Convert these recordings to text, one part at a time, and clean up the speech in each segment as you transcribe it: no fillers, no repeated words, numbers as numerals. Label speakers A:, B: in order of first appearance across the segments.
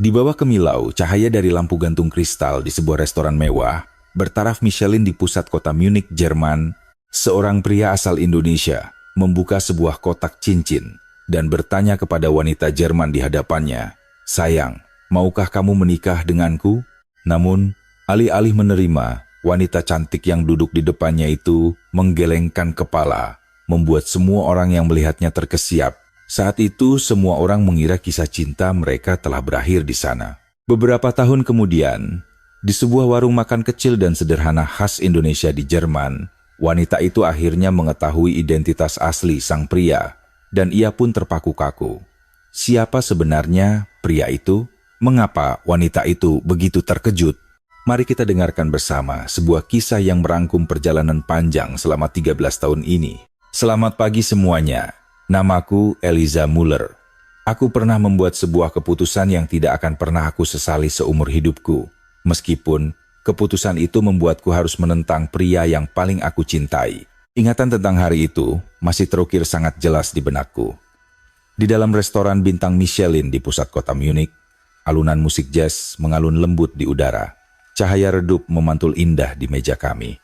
A: Di bawah kemilau, cahaya dari lampu gantung kristal di sebuah restoran mewah, bertaraf Michelin di pusat kota Munich, Jerman, seorang pria asal Indonesia membuka sebuah kotak cincin dan bertanya kepada wanita Jerman di hadapannya, "Sayang, maukah kamu menikah denganku?" Namun, alih-alih menerima, wanita cantik yang duduk di depannya itu menggelengkan kepala, membuat semua orang yang melihatnya terkesiap. Saat itu, semua orang mengira kisah cinta mereka telah berakhir di sana. Beberapa tahun kemudian, di sebuah warung makan kecil dan sederhana khas Indonesia di Jerman, wanita itu akhirnya mengetahui identitas asli sang pria, dan ia pun terpaku kaku. Siapa sebenarnya pria itu? Mengapa wanita itu begitu terkejut? Mari kita dengarkan bersama sebuah kisah yang merangkum perjalanan panjang selama 13 tahun ini. Selamat pagi semuanya. Namaku Eliza Muller. Aku pernah membuat sebuah keputusan yang tidak akan pernah aku sesali seumur hidupku. Meskipun keputusan itu membuatku harus menentang pria yang paling aku cintai. Ingatan tentang hari itu masih terukir sangat jelas di benakku. Di dalam restoran bintang Michelin di pusat kota Munich, alunan musik jazz mengalun lembut di udara. Cahaya redup memantul indah di meja kami.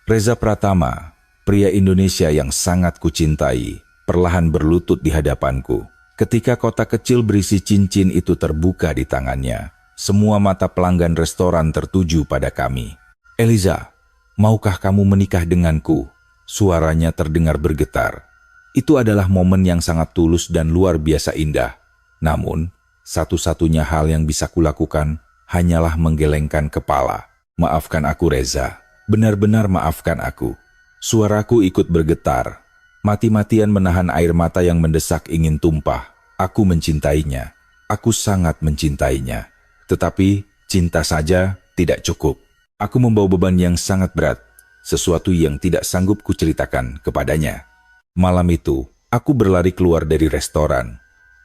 A: Reza Pratama, pria Indonesia yang sangat kucintai, perlahan berlutut di hadapanku. Ketika kotak kecil berisi cincin itu terbuka di tangannya, semua mata pelanggan restoran tertuju pada kami. "Eliza, maukah kamu menikah denganku?" Suaranya terdengar bergetar. Itu adalah momen yang sangat tulus dan luar biasa indah. Namun, satu-satunya hal yang bisa kulakukan hanyalah menggelengkan kepala. "Maafkan aku, Reza. Benar-benar maafkan aku." Suaraku ikut bergetar. Mati-matian menahan air mata yang mendesak ingin tumpah. Aku mencintainya. Aku sangat mencintainya. Tetapi, cinta saja tidak cukup. Aku membawa beban yang sangat berat, sesuatu yang tidak sanggup kuceritakan kepadanya. Malam itu, aku berlari keluar dari restoran.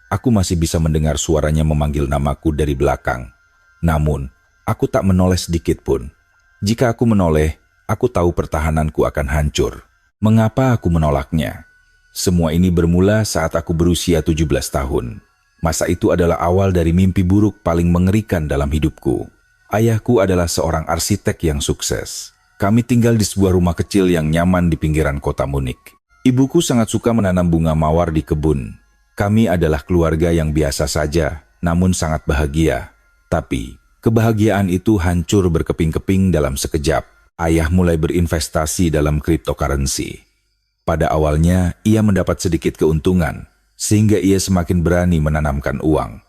A: Aku masih bisa mendengar suaranya memanggil namaku dari belakang. Namun, aku tak menoleh sedikit pun. Jika aku menoleh, aku tahu pertahananku akan hancur. Mengapa aku menolaknya? Semua ini bermula saat aku berusia 17 tahun. Masa itu adalah awal dari mimpi buruk paling mengerikan dalam hidupku. Ayahku adalah seorang arsitek yang sukses. Kami tinggal di sebuah rumah kecil yang nyaman di pinggiran kota Munich. Ibuku sangat suka menanam bunga mawar di kebun. Kami adalah keluarga yang biasa saja, namun sangat bahagia. Tapi, kebahagiaan itu hancur berkeping-keping dalam sekejap. Ayah mulai berinvestasi dalam cryptocurrency. Pada awalnya, ia mendapat sedikit keuntungan, sehingga ia semakin berani menanamkan uang.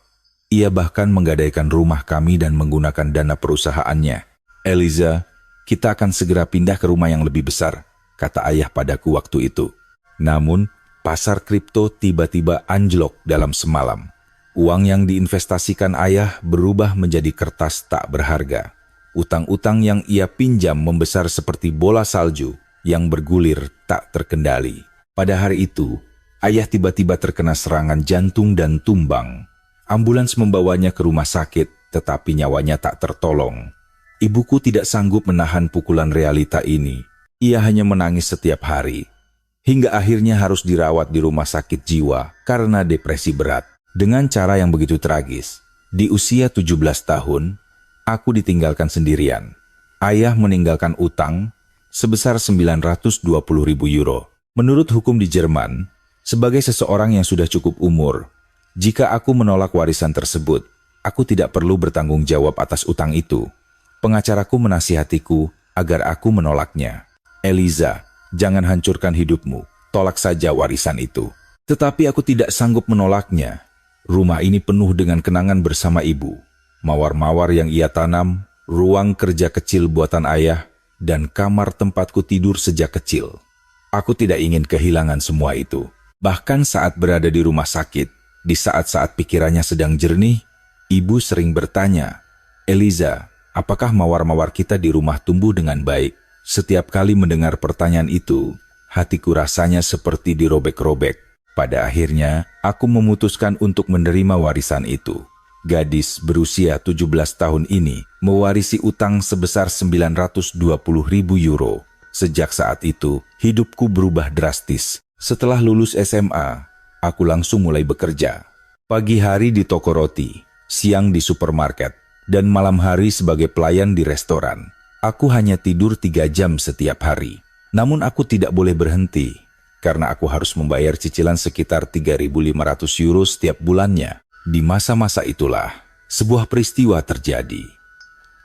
A: Ia bahkan menggadaikan rumah kami dan menggunakan dana perusahaannya. "Eliza, kita akan segera pindah ke rumah yang lebih besar," kata ayah padaku waktu itu. Namun, pasar kripto tiba-tiba anjlok dalam semalam. Uang yang diinvestasikan ayah berubah menjadi kertas tak berharga. Utang-utang yang ia pinjam membesar seperti bola salju yang bergulir tak terkendali. Pada hari itu, ayah tiba-tiba terkena serangan jantung dan tumbang. Ambulans membawanya ke rumah sakit, tetapi nyawanya tak tertolong. Ibuku tidak sanggup menahan pukulan realita ini. Ia hanya menangis setiap hari. Hingga akhirnya harus dirawat di rumah sakit jiwa karena depresi berat. Dengan cara yang begitu tragis, di usia 17 tahun, aku ditinggalkan sendirian. Ayah meninggalkan utang sebesar 920.000 euro. Menurut hukum di Jerman, sebagai seseorang yang sudah cukup umur, jika aku menolak warisan tersebut, aku tidak perlu bertanggung jawab atas utang itu. Pengacaraku menasihatiku agar aku menolaknya. "Eliza, jangan hancurkan hidupmu, tolak saja warisan itu." Tetapi aku tidak sanggup menolaknya. Rumah ini penuh dengan kenangan bersama ibu. Mawar-mawar yang ia tanam, ruang kerja kecil buatan ayah, dan kamar tempatku tidur sejak kecil. Aku tidak ingin kehilangan semua itu. Bahkan saat berada di rumah sakit, di saat-saat pikirannya sedang jernih, ibu sering bertanya, "Eliza, apakah mawar-mawar kita di rumah tumbuh dengan baik?" Setiap kali mendengar pertanyaan itu, hatiku rasanya seperti dirobek-robek. Pada akhirnya, aku memutuskan untuk menerima warisan itu. Gadis berusia 17 tahun ini mewarisi utang sebesar 920.000 euro. Sejak saat itu, hidupku berubah drastis. Setelah lulus SMA, aku langsung mulai bekerja. Pagi hari di toko roti, siang di supermarket, dan malam hari sebagai pelayan di restoran. Aku hanya tidur 3 jam setiap hari. Namun aku tidak boleh berhenti, karena aku harus membayar cicilan sekitar 3.500 euro setiap bulannya. Di masa-masa itulah, sebuah peristiwa terjadi.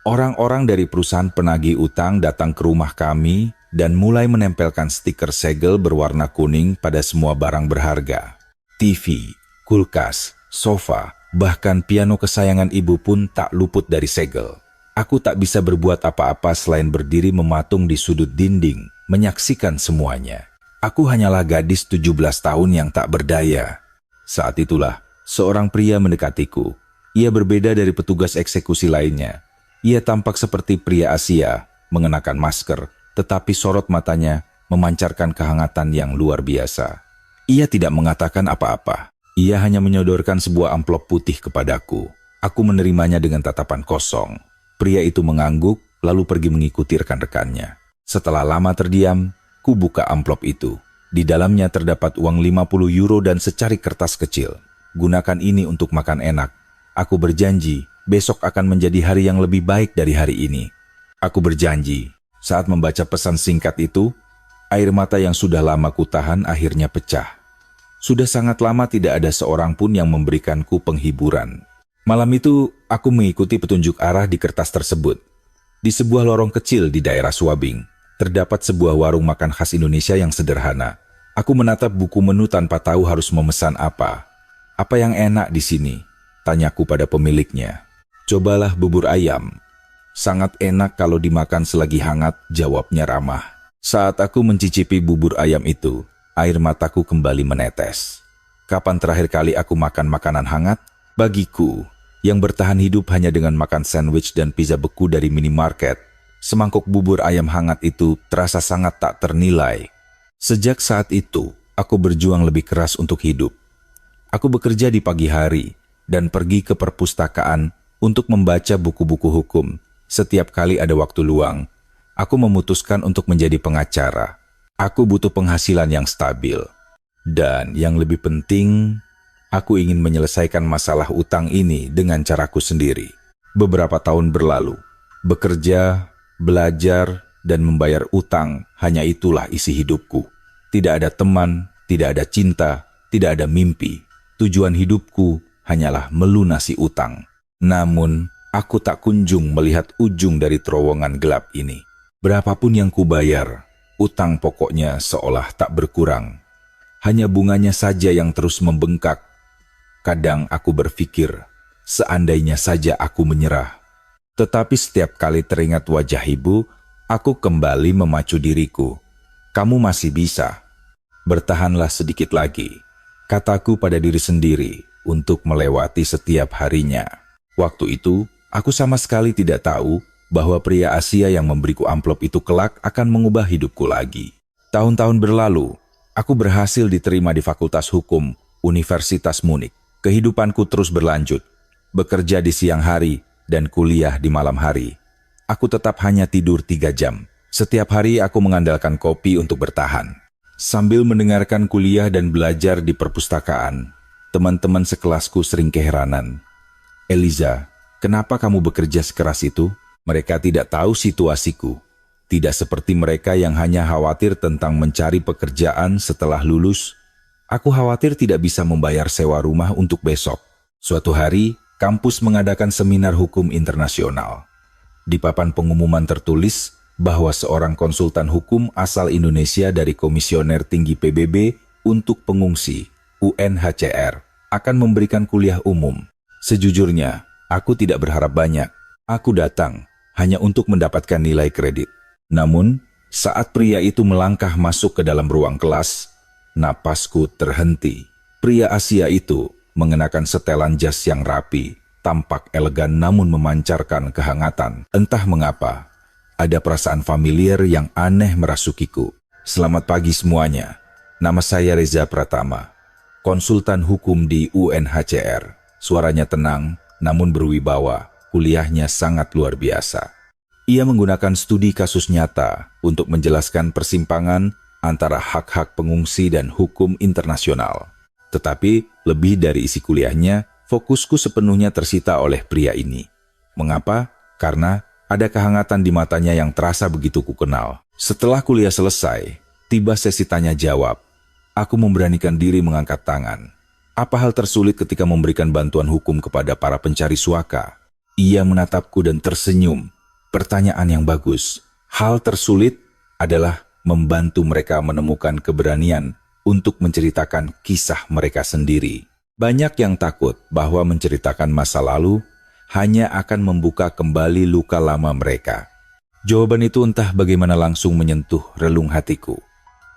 A: Orang-orang dari perusahaan penagih utang datang ke rumah kami dan mulai menempelkan stiker segel berwarna kuning pada semua barang berharga. TV, kulkas, sofa, bahkan piano kesayangan ibu pun tak luput dari segel. Aku tak bisa berbuat apa-apa selain berdiri mematung di sudut dinding, menyaksikan semuanya. Aku hanyalah gadis 17 tahun yang tak berdaya. Saat itulah, seorang pria mendekatiku. Ia berbeda dari petugas eksekusi lainnya. Ia tampak seperti pria Asia, mengenakan masker, tetapi sorot matanya memancarkan kehangatan yang luar biasa. Ia tidak mengatakan apa-apa. Ia hanya menyodorkan sebuah amplop putih kepadaku. Aku menerimanya dengan tatapan kosong. Pria itu mengangguk, lalu pergi mengikuti rekan-rekannya. Setelah lama terdiam, ku buka amplop itu. Di dalamnya terdapat uang 50 euro dan secari kertas kecil. Gunakan ini untuk makan enak. Aku berjanji, besok akan menjadi hari yang lebih baik dari hari ini. Aku berjanji. Saat membaca pesan singkat itu, air mata yang sudah lama kutahan akhirnya pecah. Sudah sangat lama tidak ada seorang pun yang memberikanku penghiburan. Malam itu, aku mengikuti petunjuk arah di kertas tersebut. Di sebuah lorong kecil di daerah Swabing, terdapat sebuah warung makan khas Indonesia yang sederhana. Aku menatap buku menu tanpa tahu harus memesan apa. Apa yang enak di sini? Tanyaku pada pemiliknya. Cobalah bubur ayam. Sangat enak kalau dimakan selagi hangat, jawabnya ramah. Saat aku mencicipi bubur ayam itu, air mataku kembali menetes. Kapan terakhir kali aku makan makanan hangat? Bagiku, yang bertahan hidup hanya dengan makan sandwich dan pizza beku dari minimarket, semangkuk bubur ayam hangat itu terasa sangat tak ternilai. Sejak saat itu, aku berjuang lebih keras untuk hidup. Aku bekerja di pagi hari dan pergi ke perpustakaan untuk membaca buku-buku hukum. Setiap kali ada waktu luang, aku memutuskan untuk menjadi pengacara. Aku butuh penghasilan yang stabil. Dan yang lebih penting, aku ingin menyelesaikan masalah utang ini dengan caraku sendiri. Beberapa tahun berlalu, bekerja, belajar, dan membayar utang, hanya itulah isi hidupku. Tidak ada teman, tidak ada cinta, tidak ada mimpi. Tujuan hidupku hanyalah melunasi utang. Namun, aku tak kunjung melihat ujung dari terowongan gelap ini. Berapapun yang kubayar, utang pokoknya seolah tak berkurang. Hanya bunganya saja yang terus membengkak. Kadang aku berpikir, seandainya saja aku menyerah. Tetapi setiap kali teringat wajah ibu, aku kembali memacu diriku. Kamu masih bisa. Bertahanlah sedikit lagi, kataku pada diri sendiri untuk melewati setiap harinya. Waktu itu, aku sama sekali tidak tahu bahwa pria Asia yang memberiku amplop itu kelak akan mengubah hidupku lagi. Tahun-tahun berlalu, aku berhasil diterima di Fakultas Hukum Universitas Munich. Kehidupanku terus berlanjut, bekerja di siang hari dan kuliah di malam hari. Aku tetap hanya tidur 3 jam. Setiap hari aku mengandalkan kopi untuk bertahan. Sambil mendengarkan kuliah dan belajar di perpustakaan, teman-teman sekelasku sering keheranan. Eliza, kenapa kamu bekerja sekeras itu? Mereka tidak tahu situasiku. Tidak seperti mereka yang hanya khawatir tentang mencari pekerjaan setelah lulus. Aku khawatir tidak bisa membayar sewa rumah untuk besok. Suatu hari, kampus mengadakan seminar hukum internasional. Di papan pengumuman tertulis bahwa seorang konsultan hukum asal Indonesia dari Komisioner Tinggi PBB untuk Pengungsi, UNHCR, akan memberikan kuliah umum. Sejujurnya, aku tidak berharap banyak. Aku datang hanya untuk mendapatkan nilai kredit. Namun, saat pria itu melangkah masuk ke dalam ruang kelas, napasku terhenti. Pria Asia itu mengenakan setelan jas yang rapi, tampak elegan namun memancarkan kehangatan. Entah mengapa, ada perasaan familiar yang aneh merasukiku. Selamat pagi semuanya. Nama saya Reza Pratama, konsultan hukum di UNHCR. Suaranya tenang, namun berwibawa. Kuliahnya sangat luar biasa. Ia menggunakan studi kasus nyata untuk menjelaskan persimpangan antara hak-hak pengungsi dan hukum internasional. Tetapi, lebih dari isi kuliahnya, Fokusku sepenuhnya tersita oleh pria ini. Mengapa? Karena ada kehangatan di matanya yang terasa begitu kukenal. Setelah kuliah selesai, tiba sesi tanya jawab. Aku memberanikan diri mengangkat tangan. Apa hal tersulit ketika memberikan bantuan hukum kepada para pencari suaka? Ia menatapku dan tersenyum. Pertanyaan yang bagus. Hal tersulit adalah membantu mereka menemukan keberanian untuk menceritakan kisah mereka sendiri. Banyak yang takut bahwa menceritakan masa lalu hanya akan membuka kembali luka lama mereka. Jawaban itu entah bagaimana langsung menyentuh relung hatiku.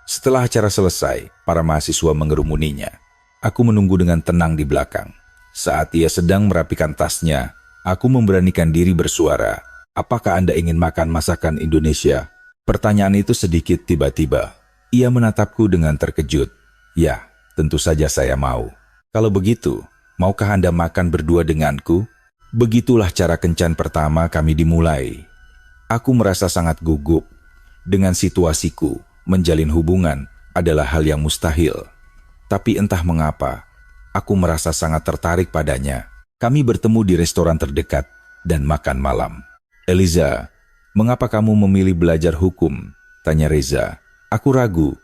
A: Setelah acara selesai, para mahasiswa mengerumuninya. Aku menunggu dengan tenang di belakang. Saat ia sedang merapikan tasnya, aku memberanikan diri bersuara. Apakah Anda ingin makan masakan Indonesia? Pertanyaan itu sedikit tiba-tiba. Ia menatapku dengan terkejut. Ya, tentu saja saya mau. Kalau begitu, maukah Anda makan berdua denganku? Begitulah cara kencan pertama kami dimulai. Aku merasa sangat gugup. Dengan situasiku, menjalin hubungan adalah hal yang mustahil. Tapi entah mengapa, aku merasa sangat tertarik padanya. Kami bertemu di restoran terdekat dan makan malam. Eliza, mengapa kamu memilih belajar hukum? Tanya Reza. Aku ragu.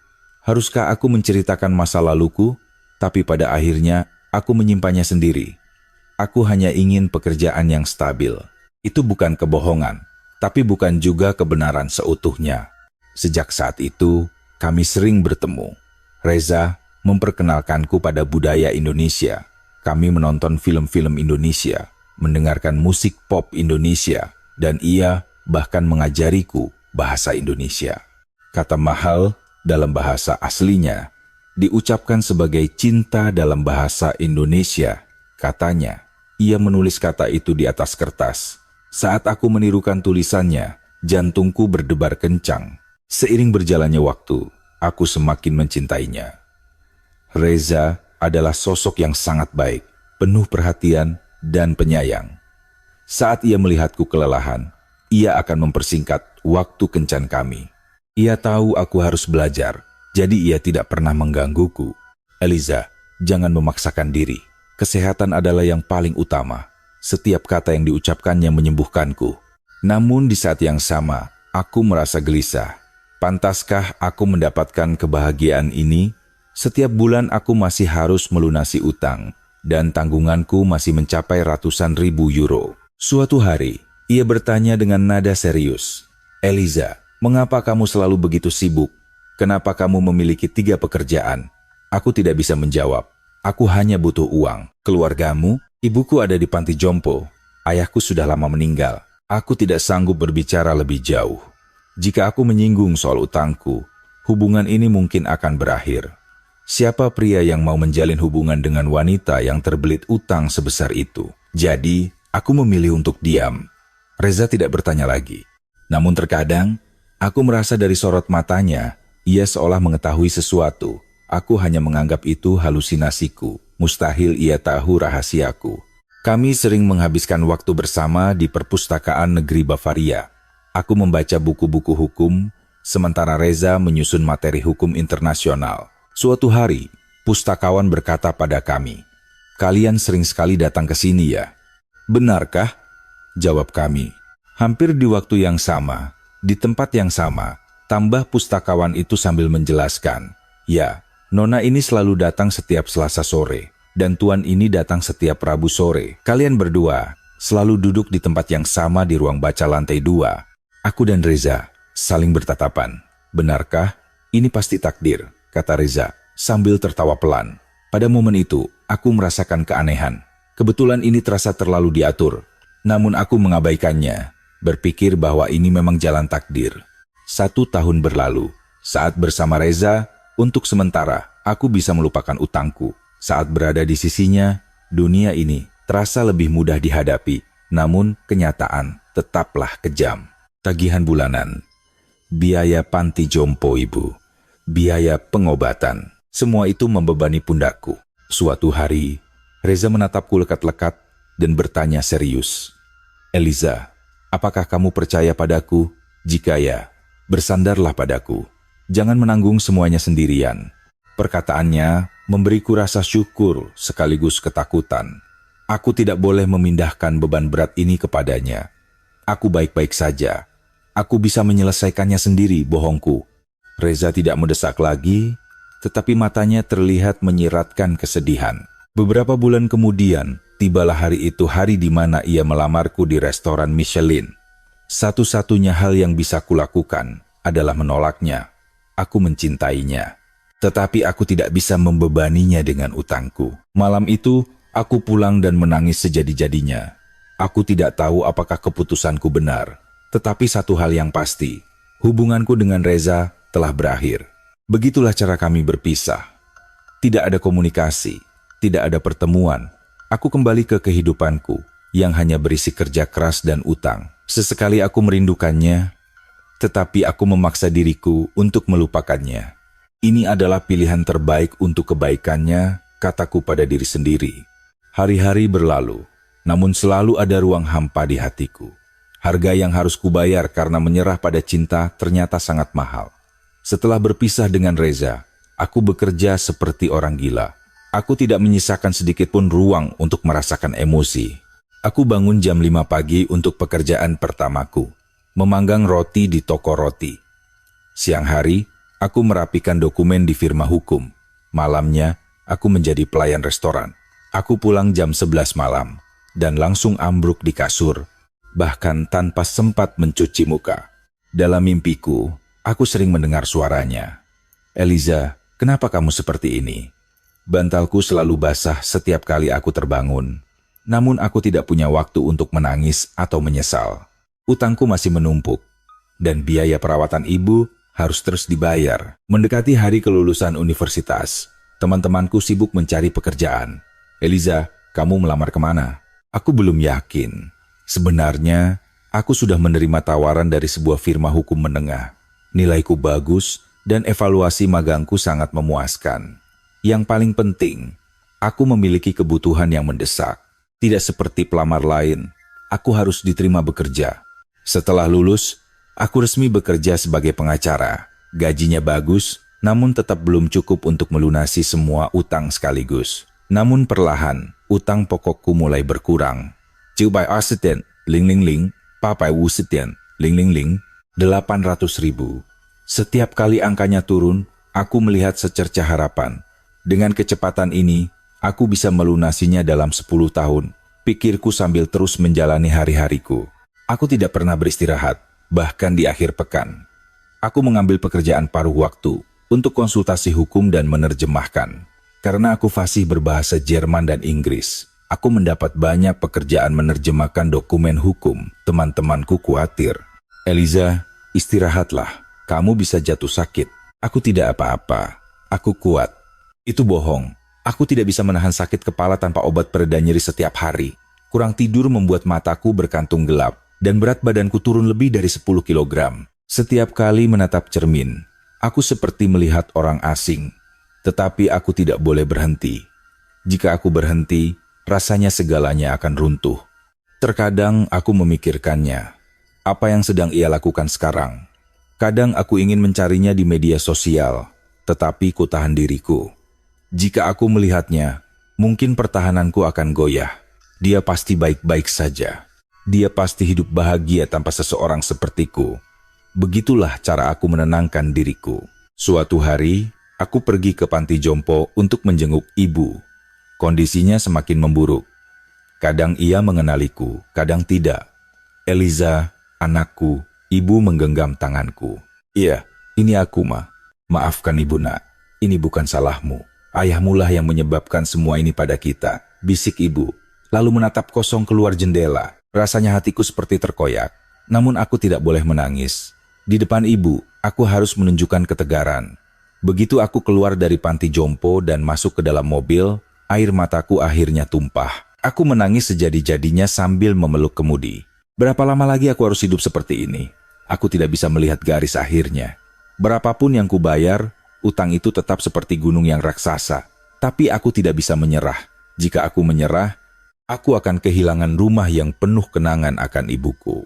A: Haruskah aku menceritakan masa laluku? Tapi pada akhirnya, aku menyimpannya sendiri. Aku hanya ingin pekerjaan yang stabil. Itu bukan kebohongan, tapi bukan juga kebenaran seutuhnya. Sejak saat itu, kami sering bertemu. Reza memperkenalkanku pada budaya Indonesia. Kami menonton film-film Indonesia, mendengarkan musik pop Indonesia, dan ia bahkan mengajariku bahasa Indonesia. Kata mahal dalam bahasa aslinya diucapkan sebagai cinta dalam bahasa Indonesia. Katanya, ia menulis kata itu di atas kertas. Saat aku menirukan tulisannya, jantungku berdebar kencang. Seiring berjalannya waktu, aku semakin mencintainya. Reza adalah sosok yang sangat baik, penuh perhatian dan penyayang. Saat ia melihatku kelelahan, ia akan mempersingkat waktu kencan kami. Ia tahu aku harus belajar, jadi ia tidak pernah menggangguku. Eliza, jangan memaksakan diri. Kesehatan adalah yang paling utama. Setiap kata yang diucapkannya menyembuhkanku. Namun di saat yang sama, aku merasa gelisah. Pantaskah aku mendapatkan kebahagiaan ini? Setiap bulan aku masih harus melunasi utang, dan tanggunganku masih mencapai ratusan ribu euro. Suatu hari, ia bertanya dengan nada serius. Eliza, mengapa kamu selalu begitu sibuk? Kenapa kamu memiliki 3 pekerjaan? Aku tidak bisa menjawab. Aku hanya butuh uang. Keluargamu? Ibuku ada di panti jompo. Ayahku sudah lama meninggal. Aku tidak sanggup berbicara lebih jauh. Jika aku menyinggung soal utangku, hubungan ini mungkin akan berakhir. Siapa pria yang mau menjalin hubungan dengan wanita yang terbelit utang sebesar itu? Jadi, aku memilih untuk diam. Reza tidak bertanya lagi. Namun terkadang, aku merasa dari sorot matanya, ia seolah mengetahui sesuatu. Aku hanya menganggap itu halusinasiku. Mustahil ia tahu rahasiaku. Kami sering menghabiskan waktu bersama di perpustakaan negeri Bavaria. Aku membaca buku-buku hukum, sementara Reza menyusun materi hukum internasional. Suatu hari, pustakawan berkata pada kami, "Kalian sering sekali datang ke sini ya?" "Benarkah?" jawab kami. Hampir di waktu yang sama, di tempat yang sama, tambah pustakawan itu sambil menjelaskan, "Ya, Nona ini selalu datang setiap Selasa sore, dan Tuan ini datang setiap Rabu sore. Kalian berdua selalu duduk di tempat yang sama di ruang baca lantai 2. Aku dan Reza saling bertatapan. "Benarkah? Ini pasti takdir," kata Reza sambil tertawa pelan. Pada momen itu, aku merasakan keanehan. Kebetulan ini terasa terlalu diatur, namun aku mengabaikannya, berpikir bahwa ini memang jalan takdir. 1 tahun berlalu. Saat bersama Reza, untuk sementara, aku bisa melupakan utangku. Saat berada di sisinya, dunia ini terasa lebih mudah dihadapi, namun kenyataan tetaplah kejam. Tagihan bulanan, biaya panti jompo ibu, biaya pengobatan, semua itu membebani pundakku. Suatu hari, Reza menatapku lekat-lekat dan bertanya serius, "Eliza, apakah kamu percaya padaku? Jika ya, bersandarlah padaku. Jangan menanggung semuanya sendirian." Perkataannya memberiku rasa syukur sekaligus ketakutan. Aku tidak boleh memindahkan beban berat ini kepadanya. Aku baik-baik saja. Aku bisa menyelesaikannya sendiri, bohongku. Reza tidak mendesak lagi, tetapi matanya terlihat menyiratkan kesedihan. Beberapa bulan kemudian, tibalah hari itu, hari di mana ia melamarku di restoran Michelin. Satu-satunya hal yang bisa kulakukan adalah menolaknya. Aku mencintainya, tetapi aku tidak bisa membebaninya dengan utangku. Malam itu, aku pulang dan menangis sejadi-jadinya. Aku tidak tahu apakah keputusanku benar, tetapi satu hal yang pasti, hubunganku dengan Reza telah berakhir. Begitulah cara kami berpisah. Tidak ada komunikasi, tidak ada pertemuan. Aku kembali ke kehidupanku yang hanya berisi kerja keras dan utang. Sesekali aku merindukannya, tetapi aku memaksa diriku untuk melupakannya. Ini adalah pilihan terbaik untuk kebaikannya, kataku pada diri sendiri. Hari-hari berlalu, namun selalu ada ruang hampa di hatiku. Harga yang harus kubayar karena menyerah pada cinta ternyata sangat mahal. Setelah berpisah dengan Reza, aku bekerja seperti orang gila. Aku tidak menyisakan sedikit pun ruang untuk merasakan emosi. Aku bangun jam 5 pagi untuk pekerjaan pertamaku, memanggang roti di toko roti. Siang hari, aku merapikan dokumen di firma hukum. Malamnya, aku menjadi pelayan restoran. Aku pulang jam 11 malam, dan langsung ambruk di kasur, bahkan tanpa sempat mencuci muka. Dalam mimpiku, aku sering mendengar suaranya. "Eliza, kenapa kamu seperti ini?" Bantalku selalu basah setiap kali aku terbangun. Namun aku tidak punya waktu untuk menangis atau menyesal. Utangku masih menumpuk, dan biaya perawatan ibu harus terus dibayar. Mendekati hari kelulusan universitas, teman-temanku sibuk mencari pekerjaan. "Eliza, kamu melamar kemana?" Aku belum yakin. Sebenarnya, aku sudah menerima tawaran dari sebuah firma hukum menengah. Nilaiku bagus dan evaluasi magangku sangat memuaskan. Yang paling penting, aku memiliki kebutuhan yang mendesak. Tidak seperti pelamar lain, aku harus diterima bekerja. Setelah lulus, aku resmi bekerja sebagai pengacara. Gajinya bagus, namun tetap belum cukup untuk melunasi semua utang sekaligus. Namun perlahan, utang pokokku mulai berkurang. 920 ling ling ling, 850 ling ling ling, 800.000. Setiap kali angkanya turun, aku melihat secercah harapan. Dengan kecepatan ini, aku bisa melunasinya dalam 10 tahun, pikirku sambil terus menjalani hari-hariku. Aku tidak pernah beristirahat, bahkan di akhir pekan. Aku mengambil pekerjaan paruh waktu untuk konsultasi hukum dan menerjemahkan. Karena aku fasih berbahasa Jerman dan Inggris, aku mendapat banyak pekerjaan menerjemahkan dokumen hukum. Teman-temanku khawatir. "Eliza, istirahatlah. Kamu bisa jatuh sakit." Aku tidak apa-apa. Aku kuat. Itu bohong. Aku tidak bisa menahan sakit kepala tanpa obat pereda nyeri setiap hari. Kurang tidur membuat mataku berkantung gelap, dan berat badanku turun lebih dari 10 kilogram. Setiap kali menatap cermin, aku seperti melihat orang asing. Tetapi aku tidak boleh berhenti. Jika aku berhenti, rasanya segalanya akan runtuh. Terkadang aku memikirkannya. Apa yang sedang ia lakukan sekarang? Kadang aku ingin mencarinya di media sosial, tetapi ku tahan diriku. Jika aku melihatnya, mungkin pertahananku akan goyah. Dia pasti baik-baik saja. Dia pasti hidup bahagia tanpa seseorang sepertiku. Begitulah cara aku menenangkan diriku. Suatu hari, aku pergi ke panti jompo untuk menjenguk ibu. Kondisinya semakin memburuk. Kadang ia mengenaliku, kadang tidak. "Eliza, anakku," ibu menggenggam tanganku. "Iya, ini aku, Ma. Maafkan ibu, nak. Ini bukan salahmu. Ayahmulah yang menyebabkan semua ini pada kita," bisik ibu, lalu menatap kosong keluar jendela. Rasanya hatiku seperti terkoyak, namun aku tidak boleh menangis. Di depan ibu, aku harus menunjukkan ketegaran. Begitu aku keluar dari panti jompo dan masuk ke dalam mobil, air mataku akhirnya tumpah. Aku menangis sejadi-jadinya sambil memeluk kemudi. Berapa lama lagi aku harus hidup seperti ini? Aku tidak bisa melihat garis akhirnya. Berapapun yang kubayar, utang itu tetap seperti gunung yang raksasa. Tapi aku tidak bisa menyerah. Jika aku menyerah, aku akan kehilangan rumah yang penuh kenangan akan ibuku.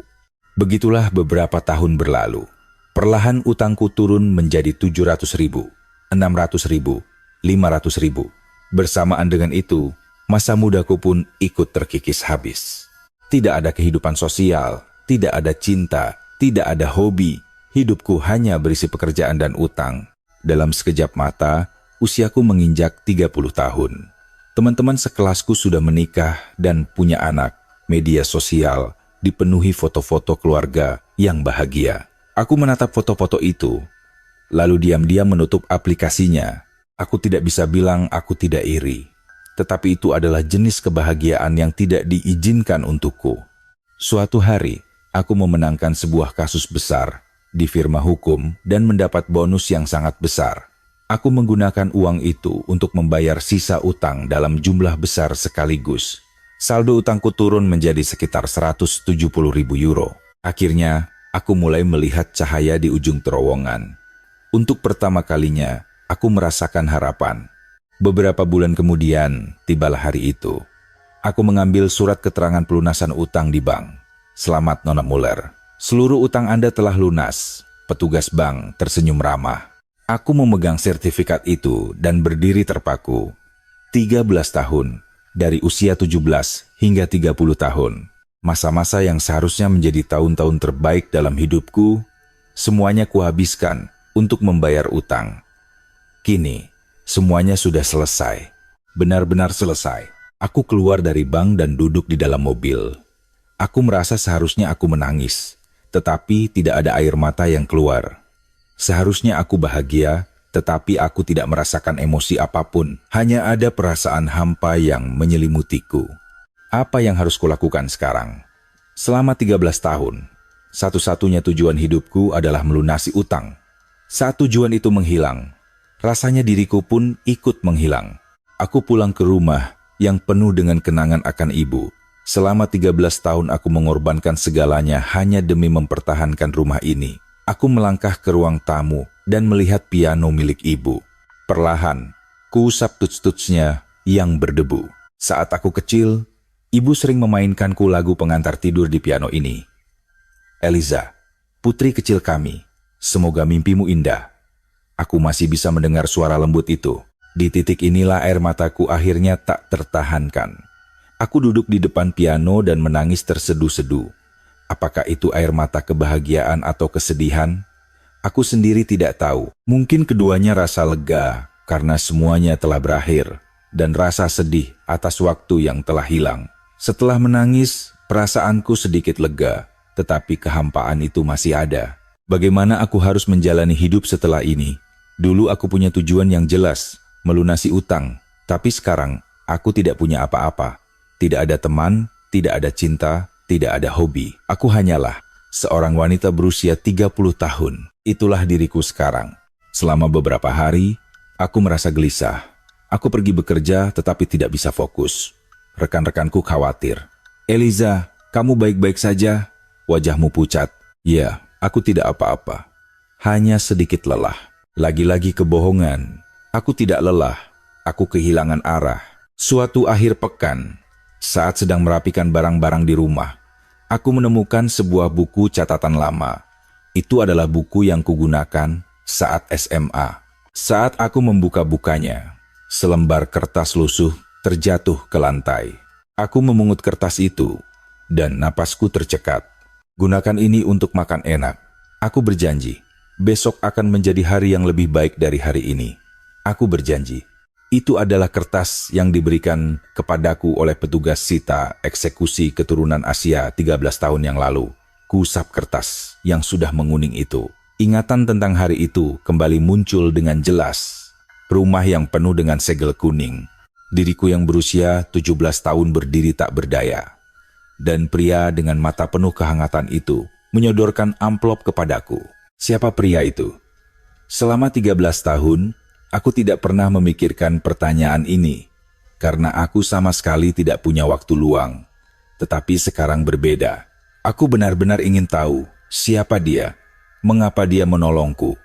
A: Begitulah beberapa tahun berlalu. Perlahan utangku turun menjadi 700.000, 600.000, 500.000. Bersamaan dengan itu, Masa mudaku pun ikut terkikis habis. Tidak ada kehidupan sosial, tidak ada cinta, tidak ada hobi. Hidupku hanya berisi pekerjaan dan utang. Dalam sekejap mata, usiaku menginjak 30 tahun. Teman-teman sekelasku sudah menikah dan punya anak. Media sosial dipenuhi foto-foto keluarga yang bahagia. Aku menatap foto-foto itu, lalu diam-diam menutup aplikasinya. Aku tidak bisa bilang aku tidak iri. Tetapi itu adalah jenis kebahagiaan yang tidak diizinkan untukku. Suatu hari, aku memenangkan sebuah kasus besar di firma hukum dan mendapat bonus yang sangat besar. Aku menggunakan uang itu untuk membayar sisa utang dalam jumlah besar sekaligus. Saldo utangku turun menjadi sekitar 170.000 euro. Akhirnya, aku mulai melihat cahaya di ujung terowongan. Untuk pertama kalinya, aku merasakan harapan. Beberapa bulan kemudian, tibalah hari itu. Aku mengambil surat keterangan pelunasan utang di bank. Selamat Nona Muller. Seluruh utang Anda telah lunas. Petugas bank tersenyum ramah. Aku memegang sertifikat itu dan berdiri terpaku. 13 tahun, dari usia 17 hingga 30 tahun. Masa-masa yang seharusnya menjadi tahun-tahun terbaik dalam hidupku, semuanya kuhabiskan untuk membayar utang. Kini, semuanya sudah selesai. Benar-benar selesai. Aku keluar dari bank dan duduk di dalam mobil. Aku merasa seharusnya aku menangis, tetapi tidak ada air mata yang keluar. Seharusnya aku bahagia, tetapi aku tidak merasakan emosi apapun. Hanya ada perasaan hampa yang menyelimutiku. Apa yang harus kulakukan sekarang? Selama 13 tahun, satu-satunya tujuan hidupku adalah melunasi utang. Saat tujuan itu menghilang, rasanya diriku pun ikut menghilang. Aku pulang ke rumah yang penuh dengan kenangan akan ibu. Selama 13 tahun aku mengorbankan segalanya hanya demi mempertahankan rumah ini. Aku melangkah ke ruang tamu dan melihat piano milik ibu. Perlahan, kuusap tuts-tutsnya yang berdebu. Saat aku kecil, ibu sering memainkanku lagu pengantar tidur di piano ini. Eliza, putri kecil kami, semoga mimpimu indah. Aku masih bisa mendengar suara lembut itu. Di titik inilah air mataku akhirnya tak tertahankan. Aku duduk di depan piano dan menangis terseduh-seduh. Apakah itu air mata kebahagiaan atau kesedihan? Aku sendiri tidak tahu. Mungkin keduanya rasa lega karena semuanya telah berakhir, dan rasa sedih atas waktu yang telah hilang. Setelah menangis, perasaanku sedikit lega, tetapi kehampaan itu masih ada. Bagaimana aku harus menjalani hidup setelah ini? Dulu aku punya tujuan yang jelas, melunasi utang. Tapi sekarang, aku tidak punya apa-apa. Tidak ada teman, tidak ada cinta, tidak ada hobi. Aku hanyalah seorang wanita berusia 30 tahun. Itulah diriku sekarang. Selama beberapa hari, aku merasa gelisah. Aku pergi bekerja tetapi tidak bisa fokus. Rekan-rekanku khawatir. Eliza, kamu baik-baik saja? Wajahmu pucat. Ya, aku tidak apa-apa. Hanya sedikit lelah. Lagi-lagi kebohongan. Aku tidak lelah. Aku kehilangan arah. Suatu akhir pekan, saat sedang merapikan barang-barang di rumah, aku menemukan sebuah buku catatan lama. Itu adalah buku yang kugunakan saat SMA. Saat aku membuka bukanya, selembar kertas lusuh terjatuh ke lantai. Aku memungut kertas itu, dan napasku tercekat. Gunakan ini untuk makan enak. Aku berjanji. Besok akan menjadi hari yang lebih baik dari hari ini. Aku berjanji. Itu adalah kertas yang diberikan kepadaku oleh petugas sita eksekusi keturunan Asia 13 tahun yang lalu. Kuusap kertas yang sudah menguning itu. Ingatan tentang hari itu kembali muncul dengan jelas. Rumah yang penuh dengan segel kuning. Diriku yang berusia 17 tahun berdiri tak berdaya. Dan pria dengan mata penuh kehangatan itu menyodorkan amplop kepadaku. Siapa pria itu? Selama 13 tahun, aku tidak pernah memikirkan pertanyaan ini, karena aku sama sekali tidak punya waktu luang. Tetapi sekarang berbeda. Aku benar-benar ingin tahu siapa dia, mengapa dia menolongku.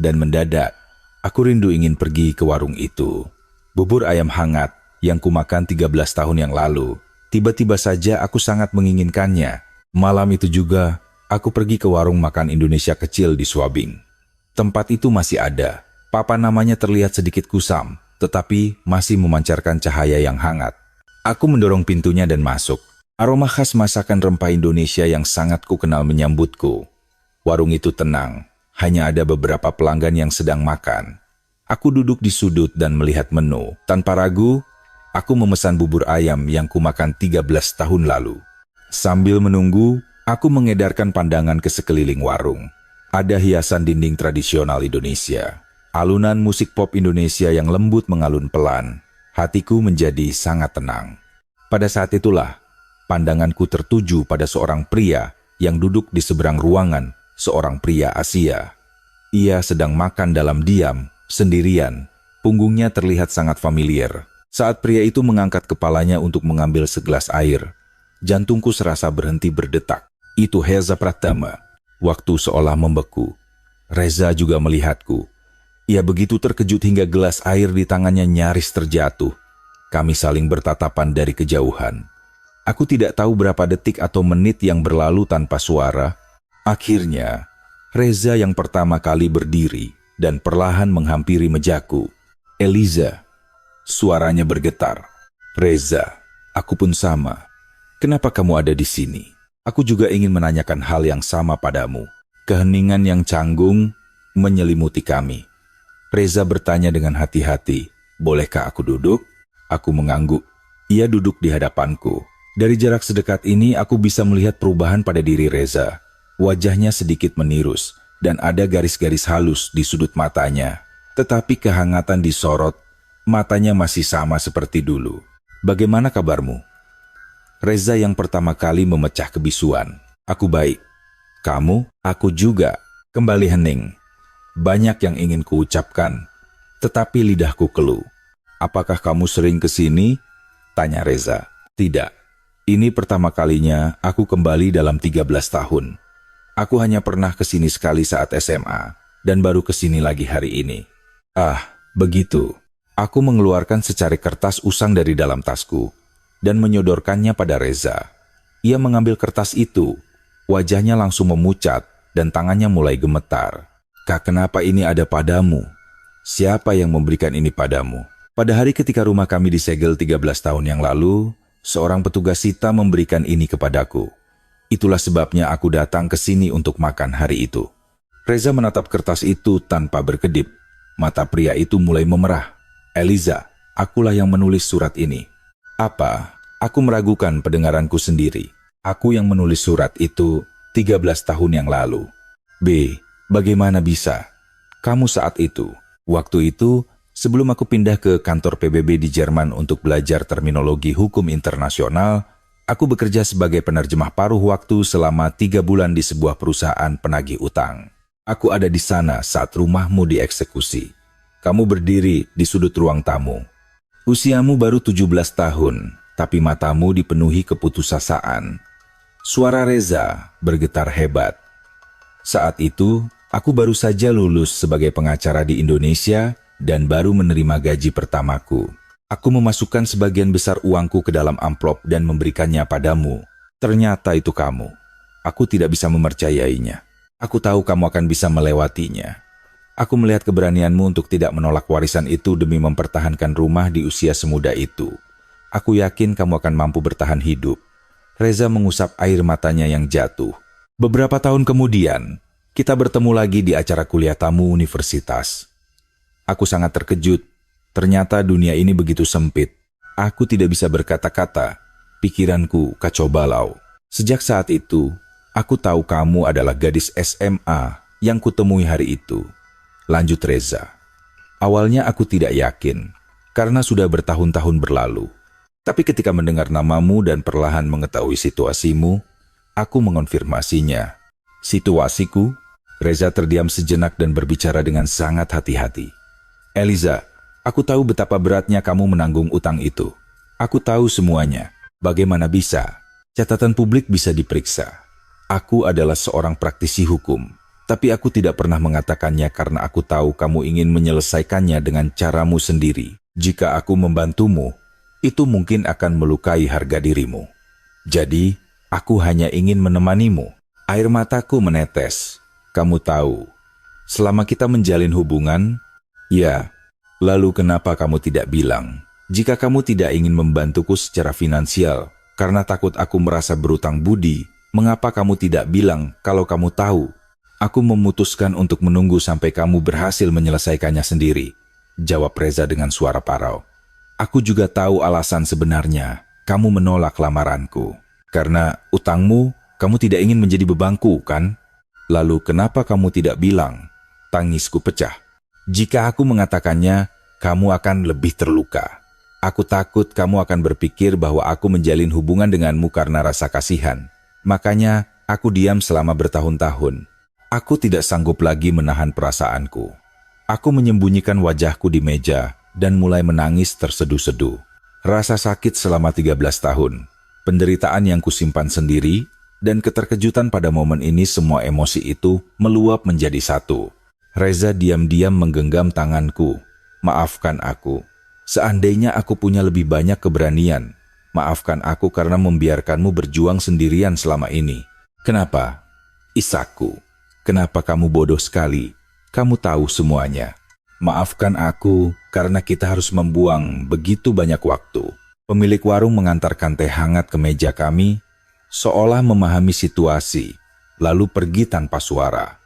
A: Dan mendadak, aku rindu ingin pergi ke warung itu. Bubur ayam hangat yang kumakan 13 tahun yang lalu. Tiba-tiba saja aku sangat menginginkannya. Malam itu juga, aku pergi ke warung makan Indonesia kecil di Swabing. Tempat itu masih ada. Papan namanya terlihat sedikit kusam, tetapi masih memancarkan cahaya yang hangat. Aku mendorong pintunya dan masuk. Aroma khas masakan rempah Indonesia yang sangat kukenal menyambutku. Warung itu tenang, hanya ada beberapa pelanggan yang sedang makan. Aku duduk di sudut dan melihat menu. Tanpa ragu, aku memesan bubur ayam yang kumakan 13 tahun lalu. Sambil menunggu, aku mengedarkan pandangan ke sekeliling warung. Ada hiasan dinding tradisional Indonesia. Alunan musik pop Indonesia yang lembut mengalun pelan. Hatiku menjadi sangat tenang. Pada saat itulah, pandanganku tertuju pada seorang pria yang duduk di seberang ruangan, seorang pria Asia. Ia sedang makan dalam diam, sendirian. Punggungnya terlihat sangat familiar. Saat pria itu mengangkat kepalanya untuk mengambil segelas air, jantungku serasa berhenti berdetak. Itu Reza Pratama. Waktu seolah membeku. Reza juga melihatku. Ia begitu terkejut hingga gelas air di tangannya nyaris terjatuh. Kami saling bertatapan dari kejauhan. Aku tidak tahu berapa detik atau menit yang berlalu tanpa suara. Akhirnya, Reza yang pertama kali berdiri dan perlahan menghampiri mejaku. Eliza, suaranya bergetar. Reza, aku pun sama. Kenapa kamu ada di sini? Aku juga ingin menanyakan hal yang sama padamu. Keheningan yang canggung menyelimuti kami. Reza bertanya dengan hati-hati, bolehkah aku duduk? Aku mengangguk. Ia duduk di hadapanku. Dari jarak sedekat ini aku bisa melihat perubahan pada diri Reza. Wajahnya sedikit menirus dan ada garis-garis halus di sudut matanya. Tetapi kehangatan disorot, matanya masih sama seperti dulu. Bagaimana kabarmu? Reza yang pertama kali memecah kebisuan. Aku baik. Kamu? Aku juga. Kembali hening. Banyak yang ingin kuucapkan, tetapi lidahku keluh. Apakah kamu sering ke sini? Tanya Reza. Tidak. Ini pertama kalinya aku kembali dalam 13 tahun. Aku hanya pernah ke sini sekali saat SMA, dan baru ke sini lagi hari ini. Ah, begitu. Aku mengeluarkan secari kertas usang dari dalam tasku, dan menyodorkannya pada Reza. Ia mengambil kertas itu, wajahnya langsung memucat, dan tangannya mulai gemetar. Kak, kenapa ini ada padamu? Siapa yang memberikan ini padamu? Pada hari ketika rumah kami disegel 13 tahun yang lalu, seorang petugas Sita memberikan ini kepadaku. Itulah sebabnya aku datang ke sini untuk makan hari itu. Reza menatap kertas itu tanpa berkedip. Mata pria itu mulai memerah. Eliza, akulah yang menulis surat ini. Apa? Aku meragukan pendengaranku sendiri. Aku yang menulis surat itu 13 tahun yang lalu. B. Bagaimana bisa? Kamu saat itu, waktu itu, sebelum aku pindah ke kantor PBB di Jerman untuk belajar terminologi hukum internasional, aku bekerja sebagai penerjemah paruh waktu selama 3 bulan di sebuah perusahaan penagih utang. Aku ada di sana saat rumahmu dieksekusi. Kamu berdiri di sudut ruang tamu. Usiamu baru 17 tahun, tapi matamu dipenuhi keputusasaan. Suara Reza bergetar hebat. Saat itu, aku baru saja lulus sebagai pengacara di Indonesia dan baru menerima gaji pertamaku. Aku memasukkan sebagian besar uangku ke dalam amplop dan memberikannya padamu. Ternyata itu kamu. Aku tidak bisa mempercayainya. Aku tahu kamu akan bisa melewatinya. Aku melihat keberanianmu untuk tidak menolak warisan itu demi mempertahankan rumah di usia semuda itu. Aku yakin kamu akan mampu bertahan hidup. Reza mengusap air matanya yang jatuh. Beberapa tahun kemudian, kita bertemu lagi di acara kuliah tamu universitas. Aku sangat terkejut. Ternyata dunia ini begitu sempit. Aku tidak bisa berkata-kata. Pikiranku kacau balau. Sejak saat itu, aku tahu kamu adalah gadis SMA yang kutemui hari itu. Lanjut Reza. Awalnya aku tidak yakin, karena sudah bertahun-tahun berlalu. Tapi ketika mendengar namamu dan perlahan mengetahui situasimu, aku mengonfirmasinya. Situasiku? Reza terdiam sejenak dan berbicara dengan sangat hati-hati. Eliza, aku tahu betapa beratnya kamu menanggung utang itu. Aku tahu semuanya. Bagaimana bisa? Catatan publik bisa diperiksa. Aku adalah seorang praktisi hukum, tapi aku tidak pernah mengatakannya karena aku tahu kamu ingin menyelesaikannya dengan caramu sendiri. Jika aku membantumu, itu mungkin akan melukai harga dirimu. Jadi, aku hanya ingin menemanimu. Air mataku menetes. Kamu tahu, selama kita menjalin hubungan, ya, lalu kenapa kamu tidak bilang? Jika kamu tidak ingin membantuku secara finansial, karena takut aku merasa berutang budi, mengapa kamu tidak bilang kalau kamu tahu? Aku memutuskan untuk menunggu sampai kamu berhasil menyelesaikannya sendiri, jawab Reza dengan suara parau. Aku juga tahu alasan sebenarnya kamu menolak lamaranku. Karena utangmu, kamu tidak ingin menjadi bebanku, kan? Lalu kenapa kamu tidak bilang? Tangisku pecah. Jika aku mengatakannya, kamu akan lebih terluka. Aku takut kamu akan berpikir bahwa aku menjalin hubungan denganmu karena rasa kasihan. Makanya, aku diam selama bertahun-tahun. Aku tidak sanggup lagi menahan perasaanku. Aku menyembunyikan wajahku di meja dan mulai menangis terseduh-seduh. Rasa sakit selama 13 tahun, penderitaan yang kusimpan sendiri, dan keterkejutan pada momen ini, semua emosi itu meluap menjadi satu. Reza diam-diam menggenggam tanganku. Maafkan aku. Seandainya aku punya lebih banyak keberanian, maafkan aku karena membiarkanmu berjuang sendirian selama ini. Kenapa? Isakku, kenapa kamu bodoh sekali? Kamu tahu semuanya. Maafkan aku karena kita harus membuang begitu banyak waktu. Pemilik warung mengantarkan teh hangat ke meja kami, seolah memahami situasi, lalu pergi tanpa suara.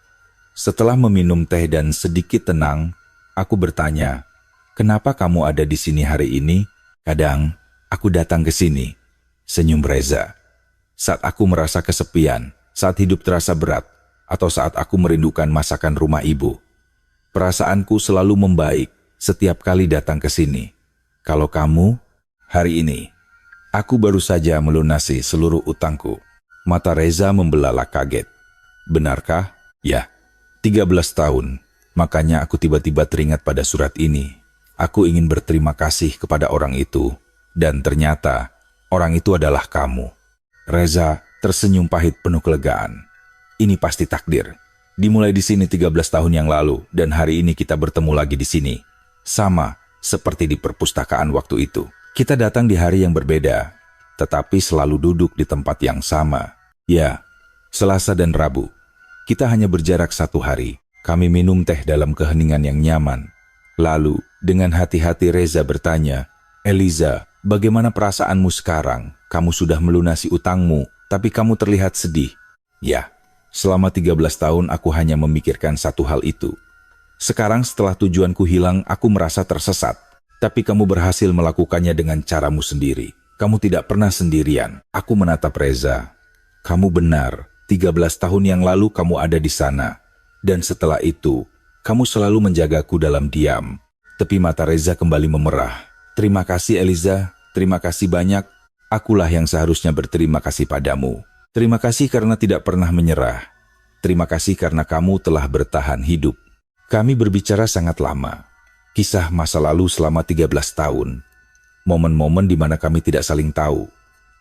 A: Setelah meminum teh dan sedikit tenang, aku bertanya, "Kenapa kamu ada di sini hari ini?" "Kadang, aku datang ke sini," senyum Reza. "Saat aku merasa kesepian, saat hidup terasa berat, atau saat aku merindukan masakan rumah ibu. Perasaanku selalu membaik setiap kali datang ke sini. Kalau kamu, hari ini, aku baru saja melunasi seluruh utangku." Mata Reza membelalak kaget. "Benarkah?" "Ya, 13 tahun. Makanya aku tiba-tiba teringat pada surat ini. Aku ingin berterima kasih kepada orang itu. Dan ternyata, orang itu adalah kamu." Reza tersenyum pahit penuh kelegaan. "Ini pasti takdir. Dimulai di sini 13 tahun yang lalu, dan hari ini kita bertemu lagi di sini. Sama seperti di perpustakaan waktu itu. Kita datang di hari yang berbeda, tetapi selalu duduk di tempat yang sama. Ya, Selasa dan Rabu. Kita hanya berjarak 1 hari. Kami minum teh dalam keheningan yang nyaman. Lalu, dengan hati-hati Reza bertanya, "Eliza, bagaimana perasaanmu sekarang? Kamu sudah melunasi utangmu, tapi kamu terlihat sedih." "Ya, selama 13 tahun aku hanya memikirkan satu hal itu. Sekarang setelah tujuanku hilang, aku merasa tersesat. Tapi kamu berhasil melakukannya dengan caramu sendiri. Kamu tidak pernah sendirian." Aku menatap Reza. "Kamu benar. 13 tahun yang lalu kamu ada di sana. Dan setelah itu, kamu selalu menjagaku dalam diam." Tepi mata Reza kembali memerah. "Terima kasih Eliza, terima kasih banyak. Akulah yang seharusnya berterima kasih padamu. Terima kasih karena tidak pernah menyerah. Terima kasih karena kamu telah bertahan hidup." Kami berbicara sangat lama. Kisah masa lalu selama 13 tahun. Momen-momen di mana kami tidak saling tahu.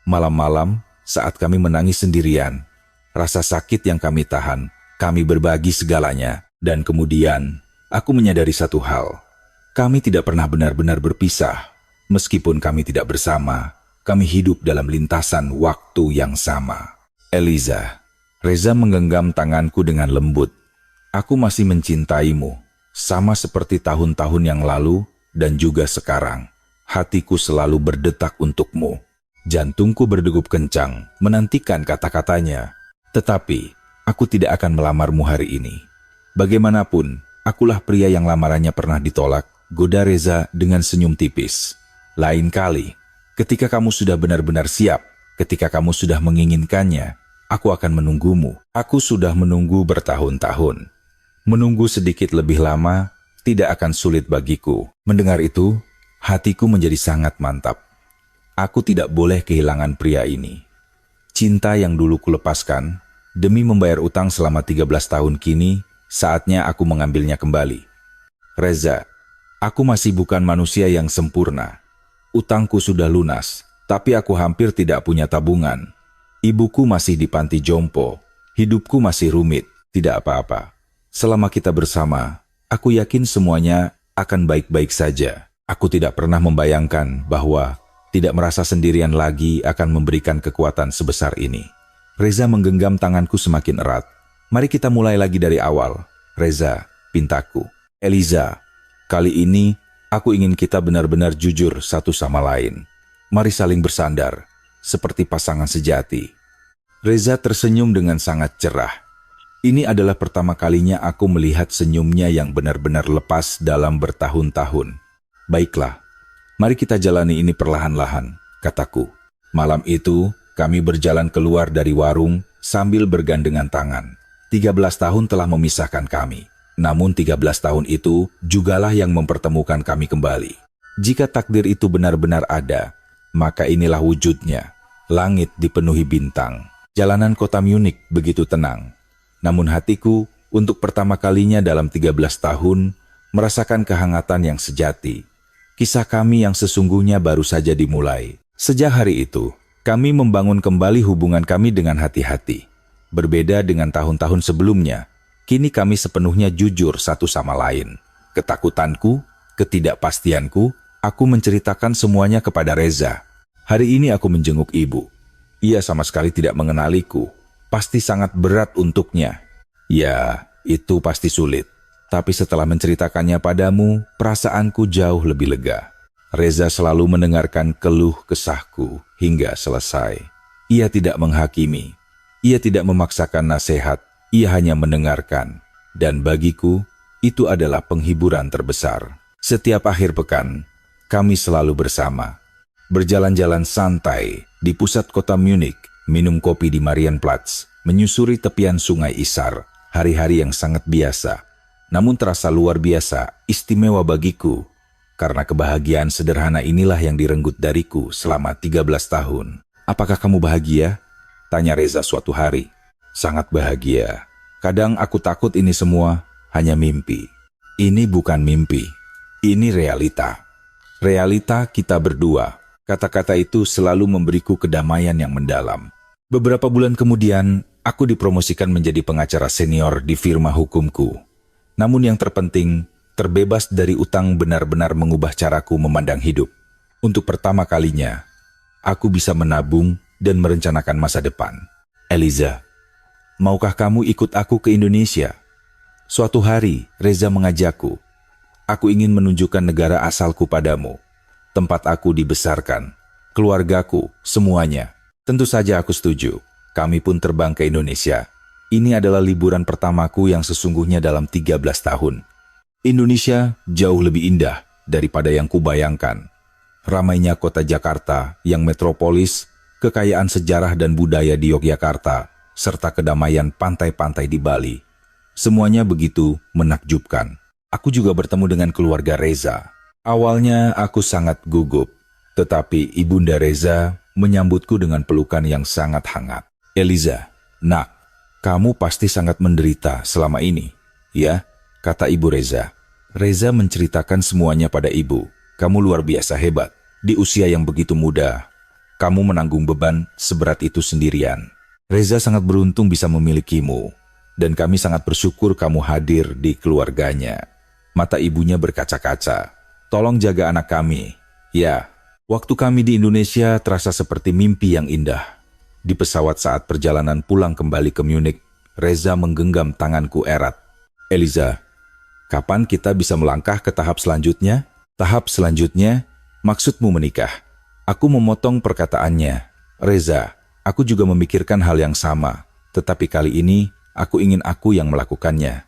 A: Malam-malam saat kami menangis sendirian. Rasa sakit yang kami tahan, kami berbagi segalanya. Dan kemudian, aku menyadari satu hal. Kami tidak pernah benar-benar berpisah. Meskipun kami tidak bersama, kami hidup dalam lintasan waktu yang sama. "Eliza." Reza menggenggam tanganku dengan lembut. "Aku masih mencintaimu, sama seperti tahun-tahun yang lalu dan juga sekarang. Hatiku selalu berdetak untukmu." Jantungku berdegup kencang, menantikan kata-katanya. "Tetapi, aku tidak akan melamarmu hari ini. Bagaimanapun, akulah pria yang lamarannya pernah ditolak," goda Reza dengan senyum tipis. "Lain kali, ketika kamu sudah benar-benar siap, ketika kamu sudah menginginkannya, aku akan menunggumu." Aku sudah menunggu bertahun-tahun. Menunggu sedikit lebih lama tidak akan sulit bagiku. Mendengar itu, hatiku menjadi sangat mantap. Aku tidak boleh kehilangan pria ini. Cinta yang dulu kulepaskan, demi membayar utang selama 13 tahun kini, saatnya aku mengambilnya kembali. "Reza, aku masih bukan manusia yang sempurna. Utangku sudah lunas, tapi aku hampir tidak punya tabungan. Ibuku masih di panti jompo. Hidupku masih rumit, tidak apa-apa. Selama kita bersama, aku yakin semuanya akan baik-baik saja." Aku tidak pernah membayangkan bahwa tidak merasa sendirian lagi akan memberikan kekuatan sebesar ini. Reza menggenggam tanganku semakin erat. "Mari kita mulai lagi dari awal. Reza," pintaku. "Eliza, kali ini Aku ingin kita benar-benar jujur satu sama lain. Mari saling bersandar, seperti pasangan sejati. Reza tersenyum dengan sangat cerah. Ini adalah pertama kalinya aku melihat senyumnya yang benar-benar lepas dalam bertahun-tahun. Baiklah, mari kita jalani ini perlahan-lahan, kataku. Malam itu, kami berjalan keluar dari warung sambil bergandengan tangan. 13 tahun telah memisahkan kami. Namun 13 tahun itu jugalah yang mempertemukan kami kembali. Jika takdir itu benar-benar ada, maka inilah wujudnya. Langit dipenuhi bintang. Jalanan kota Munich begitu tenang. Namun hatiku untuk pertama kalinya dalam 13 tahun merasakan kehangatan yang sejati. Kisah kami yang sesungguhnya baru saja dimulai. Sejak hari itu, kami membangun kembali hubungan kami dengan hati-hati. Berbeda dengan tahun-tahun sebelumnya, kini kami sepenuhnya jujur satu sama lain. Ketakutanku, ketidakpastianku, aku menceritakan semuanya kepada Reza. Hari ini aku menjenguk ibu. Ia sama sekali tidak mengenaliku. Pasti sangat berat untuknya. Ya, itu pasti sulit. Tapi setelah menceritakannya padamu, perasaanku jauh lebih lega. Reza selalu mendengarkan keluh kesahku hingga selesai. Ia tidak menghakimi. Ia tidak memaksakan nasihat. Ia hanya mendengarkan, dan bagiku, itu adalah penghiburan terbesar. Setiap akhir pekan, kami selalu bersama. Berjalan-jalan santai di pusat kota Munich, minum kopi di Marienplatz, menyusuri tepian sungai Isar, hari-hari yang sangat biasa. Namun terasa luar biasa, istimewa bagiku, karena kebahagiaan sederhana inilah yang direnggut dariku selama 13 tahun. Apakah kamu bahagia? Tanya Reza suatu hari. Sangat bahagia. Kadang aku takut ini semua hanya mimpi. Ini bukan mimpi. Ini realita. Realita kita berdua. Kata-kata itu selalu memberiku kedamaian yang mendalam. Beberapa bulan kemudian, aku dipromosikan menjadi pengacara senior di firma hukumku. Namun yang terpenting, terbebas dari utang benar-benar mengubah caraku memandang hidup. Untuk pertama kalinya, aku bisa menabung dan merencanakan masa depan. Eliza, maukah kamu ikut aku ke Indonesia? Suatu hari, Reza mengajakku. Aku ingin menunjukkan negara asalku padamu. Tempat aku dibesarkan. Keluargaku, semuanya. Tentu saja aku setuju. Kami pun terbang ke Indonesia. Ini adalah liburan pertamaku yang sesungguhnya dalam 13 tahun. Indonesia jauh lebih indah daripada yang kubayangkan. Ramainya kota Jakarta yang metropolis, kekayaan sejarah dan budaya di Yogyakarta, serta kedamaian pantai-pantai di Bali. Semuanya begitu menakjubkan. Aku juga bertemu dengan keluarga Reza. Awalnya aku sangat gugup, tetapi ibunda Reza menyambutku dengan pelukan yang sangat hangat. Eliza, nak, kamu pasti sangat menderita selama ini. Ya, kata ibu Reza. Reza menceritakan semuanya pada ibu. Kamu luar biasa hebat. Di usia yang begitu muda, kamu menanggung beban seberat itu sendirian. Reza sangat beruntung bisa memilikimu, dan kami sangat bersyukur kamu hadir di keluarganya. Mata ibunya berkaca-kaca. Tolong jaga anak kami. Ya, waktu kami di Indonesia terasa seperti mimpi yang indah. Di pesawat saat perjalanan pulang kembali ke Munich, Reza menggenggam tanganku erat. Eliza, kapan kita bisa melangkah ke tahap selanjutnya? Tahap selanjutnya, maksudmu menikah? Aku memotong perkataannya. Reza, aku juga memikirkan hal yang sama, tetapi kali ini aku ingin aku yang melakukannya.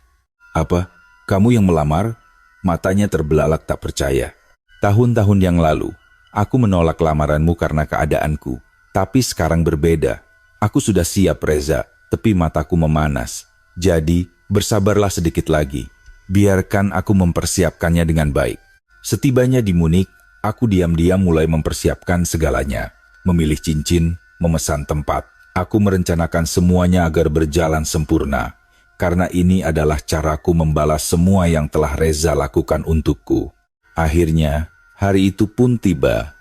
A: Apa? Kamu yang melamar? Matanya terbelalak tak percaya. Tahun-tahun yang lalu, aku menolak lamaranmu karena keadaanku, tapi sekarang berbeda. Aku sudah siap, Reza, tepi mataku memanas. Jadi, bersabarlah sedikit lagi. Biarkan aku mempersiapkannya dengan baik. Setibanya di Munich, aku diam-diam mulai mempersiapkan segalanya. Memilih cincin, memesan tempat. Aku merencanakan semuanya agar berjalan sempurna. Karena ini adalah caraku membalas semua yang telah Reza lakukan untukku. Akhirnya, hari itu pun tiba.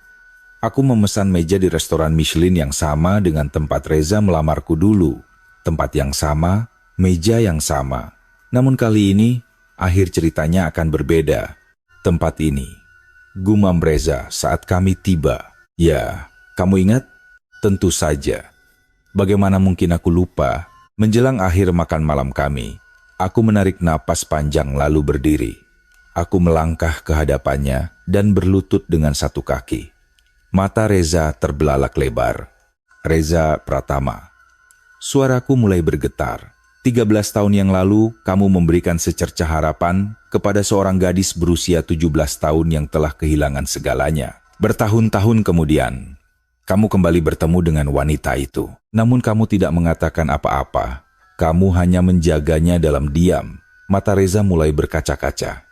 A: Aku memesan meja di restoran Michelin yang sama dengan tempat Reza melamarku dulu. Tempat yang sama, meja yang sama. Namun kali ini, akhir ceritanya akan berbeda. Tempat ini, gumam Reza saat kami tiba. Ya, kamu ingat? Tentu saja. Bagaimana mungkin aku lupa? Menjelang akhir makan malam kami, aku menarik napas panjang lalu berdiri. Aku melangkah ke hadapannya dan berlutut dengan satu kaki. Mata Reza terbelalak lebar. Reza Pratama. Suaraku mulai bergetar. 13 tahun yang lalu, kamu memberikan secercah harapan kepada seorang gadis berusia 17 tahun yang telah kehilangan segalanya. Bertahun-tahun kemudian, kamu kembali bertemu dengan wanita itu. Namun kamu tidak mengatakan apa-apa. Kamu hanya menjaganya dalam diam. Mata Reza mulai berkaca-kaca.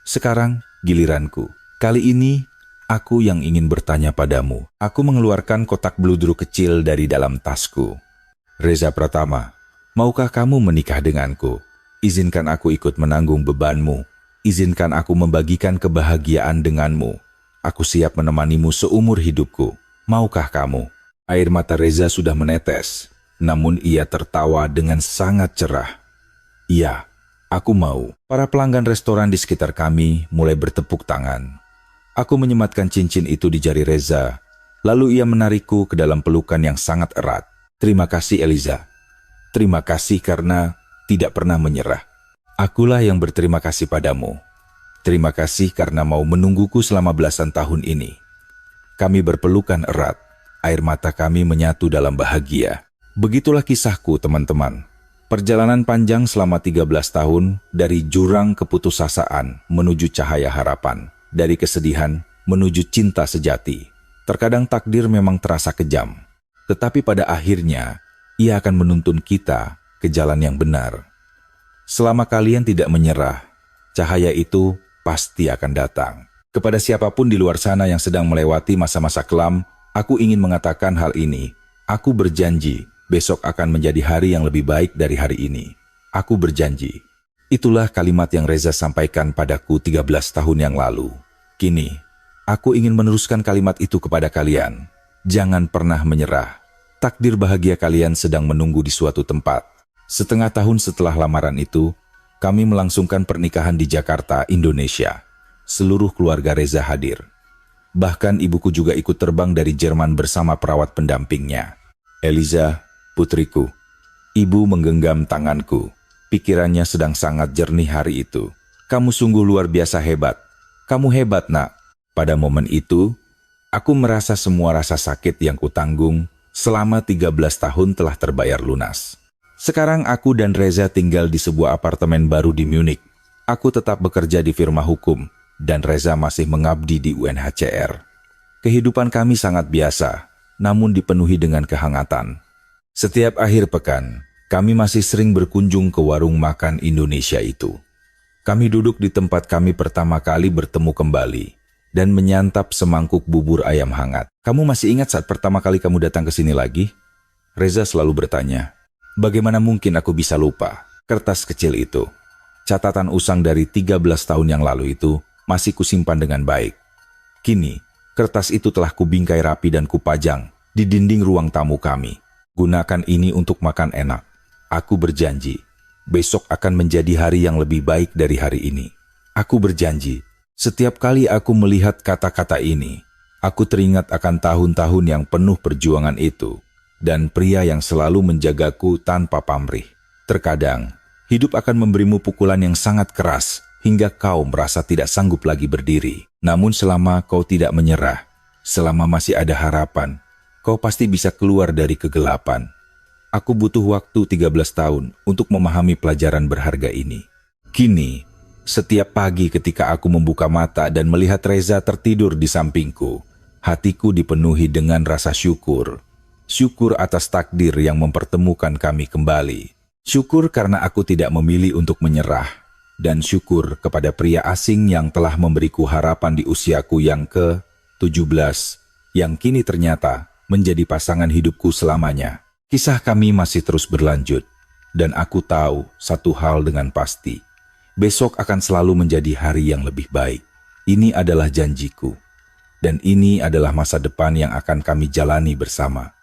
A: Sekarang, giliranku. Kali ini, aku yang ingin bertanya padamu. Aku mengeluarkan kotak bludru kecil dari dalam tasku. Reza Pratama, maukah kamu menikah denganku? Izinkan aku ikut menanggung bebanmu. Izinkan aku membagikan kebahagiaan denganmu. Aku siap menemanimu seumur hidupku. Maukah kamu? Air mata Reza sudah menetes, namun ia tertawa dengan sangat cerah. Iya, aku mau. Para pelanggan restoran di sekitar kami mulai bertepuk tangan. Aku menyematkan cincin itu di jari Reza, lalu ia menarikku ke dalam pelukan yang sangat erat. Terima kasih Eliza. Terima kasih karena tidak pernah menyerah. Akulah yang berterima kasih padamu. Terima kasih karena mau menungguku selama belasan tahun ini. Kami berpelukan erat. Air mata kami menyatu dalam bahagia. Begitulah kisahku, teman-teman. Perjalanan panjang selama 13 tahun dari jurang keputusasaan menuju cahaya harapan, dari kesedihan menuju cinta sejati. Terkadang takdir memang terasa kejam, tetapi pada akhirnya ia akan menuntun kita ke jalan yang benar. Selama kalian tidak menyerah, cahaya itu pasti akan datang. Kepada siapapun di luar sana yang sedang melewati masa-masa kelam, aku ingin mengatakan hal ini. Aku berjanji, besok akan menjadi hari yang lebih baik dari hari ini. Aku berjanji. Itulah kalimat yang Reza sampaikan padaku 13 tahun yang lalu. Kini, aku ingin meneruskan kalimat itu kepada kalian. Jangan pernah menyerah. Takdir bahagia kalian sedang menunggu di suatu tempat. Setengah tahun setelah lamaran itu, kami melangsungkan pernikahan di Jakarta, Indonesia. Seluruh keluarga Reza hadir. Bahkan ibuku juga ikut terbang dari Jerman bersama perawat pendampingnya. Eliza, putriku. Ibu menggenggam tanganku. Pikirannya sedang sangat jernih hari itu. Kamu sungguh luar biasa hebat. Kamu hebat, nak. Pada momen itu, aku merasa semua rasa sakit yang kutanggung selama 13 tahun telah terbayar lunas. Sekarang aku dan Reza tinggal di sebuah apartemen baru di Munich. Aku tetap bekerja di firma hukum, dan Reza masih mengabdi di UNHCR. Kehidupan kami sangat biasa, namun dipenuhi dengan kehangatan. Setiap akhir pekan, kami masih sering berkunjung ke warung makan Indonesia itu. Kami duduk di tempat kami pertama kali bertemu kembali, dan menyantap semangkuk bubur ayam hangat. Kamu masih ingat saat pertama kali kamu datang ke sini lagi? Reza selalu bertanya. Bagaimana mungkin aku bisa lupa? Kertas kecil itu, catatan usang dari 13 tahun yang lalu itu, masih kusimpan dengan baik. Kini, kertas itu telah kubingkai rapi dan kupajang di dinding ruang tamu kami. Gunakan ini untuk makan enak. Aku berjanji, besok akan menjadi hari yang lebih baik dari hari ini. Aku berjanji, setiap kali aku melihat kata-kata ini, aku teringat akan tahun-tahun yang penuh perjuangan itu, dan pria yang selalu menjagaku tanpa pamrih. Terkadang, hidup akan memberimu pukulan yang sangat keras, hingga kau merasa tidak sanggup lagi berdiri. Namun selama kau tidak menyerah, selama masih ada harapan, kau pasti bisa keluar dari kegelapan. Aku butuh waktu 13 tahun untuk memahami pelajaran berharga ini. Kini, setiap pagi ketika aku membuka mata dan melihat Reza tertidur di sampingku, hatiku dipenuhi dengan rasa syukur. Syukur atas takdir yang mempertemukan kami kembali. Syukur karena aku tidak memilih untuk menyerah. Dan syukur kepada pria asing yang telah memberiku harapan di usiaku yang ke-17, yang kini ternyata menjadi pasangan hidupku selamanya. Kisah kami masih terus berlanjut, dan aku tahu satu hal dengan pasti. Besok akan selalu menjadi hari yang lebih baik. Ini adalah janjiku, dan ini adalah masa depan yang akan kami jalani bersama.